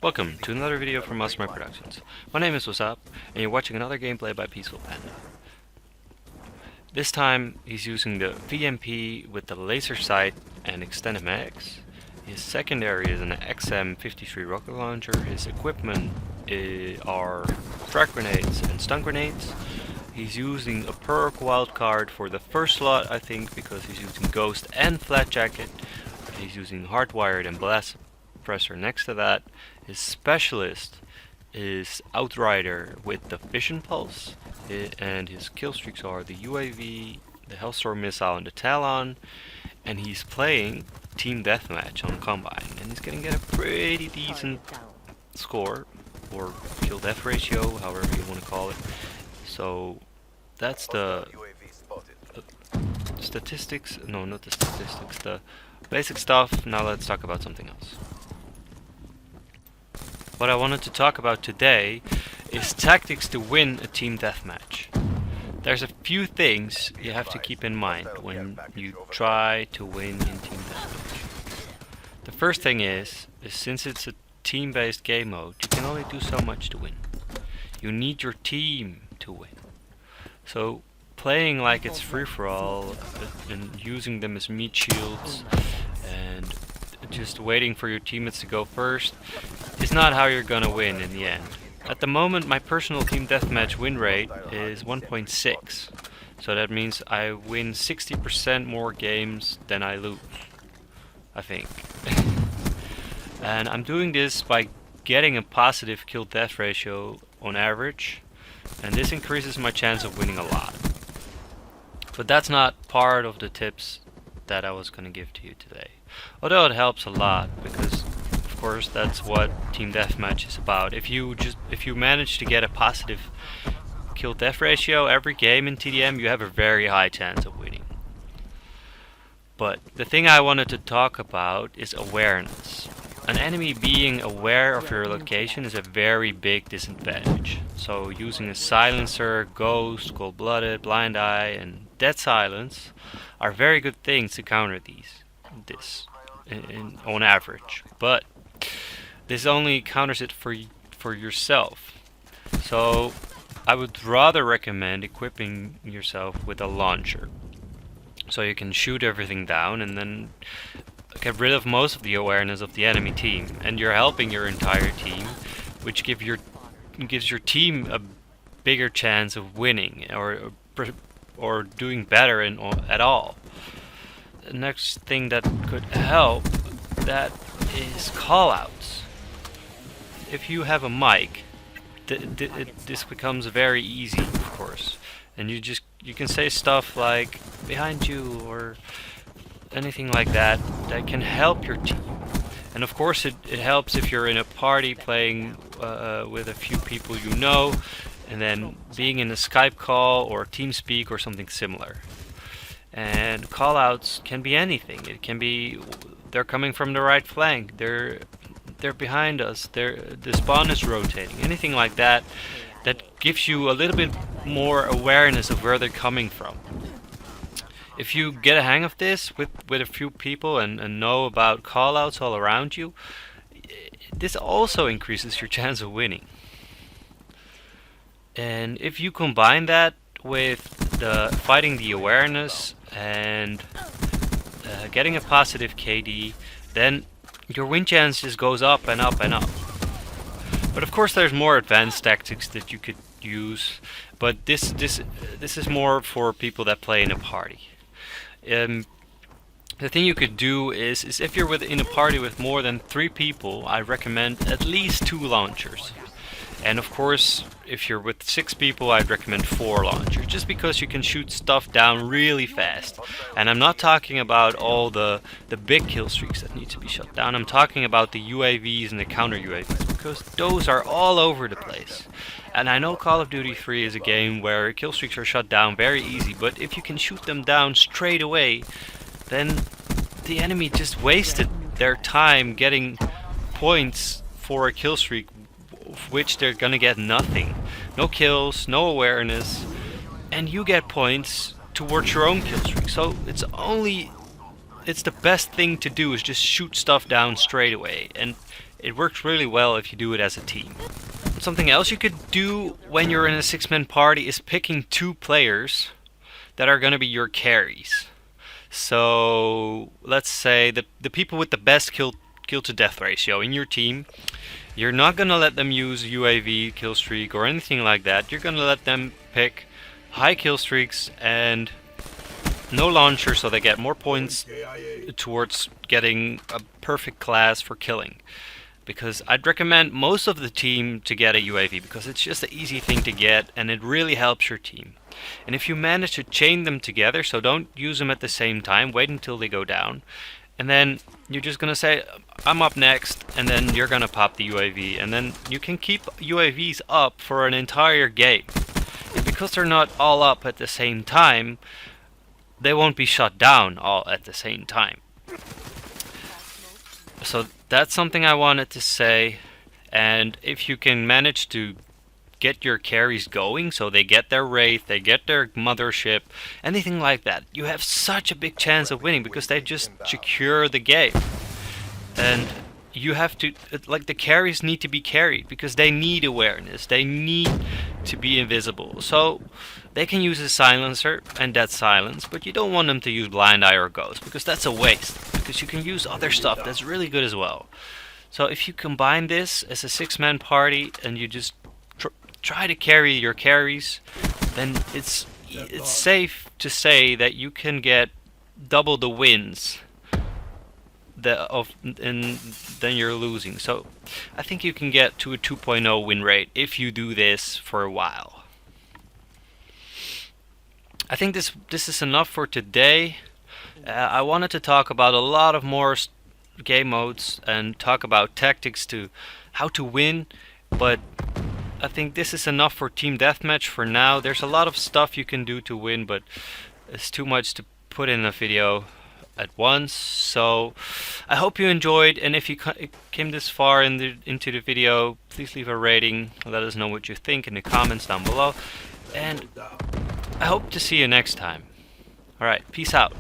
Welcome to another video from Masterminds Productions. My name is Wasap, and you're watching another gameplay by Peaceful Panda. This time, he's using the VMP with the laser sight and extended mags. His secondary is an XM53 rocket launcher. His equipment are frag grenades and stun grenades. He's using a perk wildcard for the first slot, I think, because he's using Ghost and Flat Jacket. He's using Hardwired and Blast Suppressor next to that. His specialist is Outrider with the Vision Pulse, and his kill streaks are the UAV, the Hellstorm Missile, and the Talon. And he's playing Team Deathmatch on Combine, and he's gonna get a pretty decent score, or kill death ratio, however you want to call it. So that's the statistics, no, not the statistics, the basic stuff. Now let's talk about something else. What I wanted to talk about today is tactics to win a team deathmatch. There's a few things you have to keep in mind when you try to win in team deathmatch. The first thing is since it's a team-based game mode, you can only do so much to win. You need your team to win. So playing like it's free-for-all and using them as meat shields and just waiting for your teammates to go first is not how you're gonna win in the end. At the moment, my personal team deathmatch win rate is 1.6, so that means I win 60% more games than I lose, I think. And I'm doing this by getting a positive kill death ratio on average, and this increases my chance of winning a lot. But that's not part of the tips that I was gonna give to you today. Although it helps a lot, because of course that's what team deathmatch is about. If you manage to get a positive kill death ratio every game in TDM, you have a very high chance of winning. But the thing I wanted to talk about is awareness. An enemy being aware of your location is a very big disadvantage. So using a silencer, ghost, cold-blooded, blind eye, and dead silence are very good things to counter this on average. But this only counters it for yourself. So I would rather recommend equipping yourself with a launcher, so you can shoot everything down and then get rid of most of the awareness of the enemy team, and you're helping your entire team, which gives your team a bigger chance of winning or doing better at all. The next thing that could help that is callouts. If you have a mic, this becomes very easy, of course, and you can say stuff like behind you or anything like that can help your team. And of course it helps if you're in a party playing with a few people you know, and then being in a Skype call or TeamSpeak or something similar. And callouts can be anything. It can be they're coming from the right flank, they're behind us, the spawn is rotating, anything like that gives you a little bit more awareness of where they're coming from. If you get a hang of this with a few people and know about callouts all around you, this also increases your chance of winning. And if you combine that with fighting the awareness and getting a positive KD, then your win chance just goes up and up and up. But of course there's more advanced tactics that you could use, but this is more for people that play in a party. The thing you could do is if you're in a party with more than 3 people, I recommend at least 2 launchers. And of course, if you're with 6 people, I'd recommend 4 launchers, just because you can shoot stuff down really fast. And I'm not talking about all the big kill streaks that need to be shut down. I'm talking about the UAVs and the counter UAVs, because those are all over the place. And I know Call of Duty 3 is a game where kill streaks are shut down very easy, but if you can shoot them down straight away, then the enemy just wasted their time getting points for a kill streak, which they're gonna get nothing. No kills, no awareness, and you get points towards your own kill streak. So it's the best thing to do is just shoot stuff down straight away. And It works really well if you do it as a team. Something else you could do when you're in a 6-man party is picking 2 players that are going to be your carries. So let's say the people with the best kill to death ratio in your team, you're not going to let them use UAV kill streak or anything like that. You're going to let them pick high kill streaks and no launcher, so they get more points towards getting a perfect class for killing. Because I'd recommend most of the team to get a UAV, because it's just an easy thing to get and it really helps your team. And if you manage to chain them together, so don't use them at the same time, wait until they go down, and then you're just gonna say, I'm up next, and then you're gonna pop the UAV, and then you can keep UAVs up for an entire game. And because they're not all up at the same time, they won't be shut down all at the same time. So that's something I wanted to say. And if you can manage to get your carries going, so they get their Wraith, they get their Mothership, anything like that, you have such a big chance of winning, because they just secure the game. And you have to, like, the carries need to be carried, because they need awareness, they need to be invisible. So they can use a silencer, and that's silence, but you don't want them to use blind eye or ghost, because that's a waste, because you can use other stuff that's really good as well. So if you combine this as a 6-man party and you just try to carry your carries, then it's safe to say that you can get double the wins and then you're losing. So I think you can get to a 2.0 win rate if you do this for a while. I think this is enough for today. I wanted to talk about a lot of more game modes and talk about tactics to how to win, but I think this is enough for Team Deathmatch for now. There's a lot of stuff you can do to win, but it's too much to put in a video at once. So I hope you enjoyed, and if you came this far into the video, please leave a rating. Let us know what you think in the comments down below, and I hope to see you next time. Alright, peace out.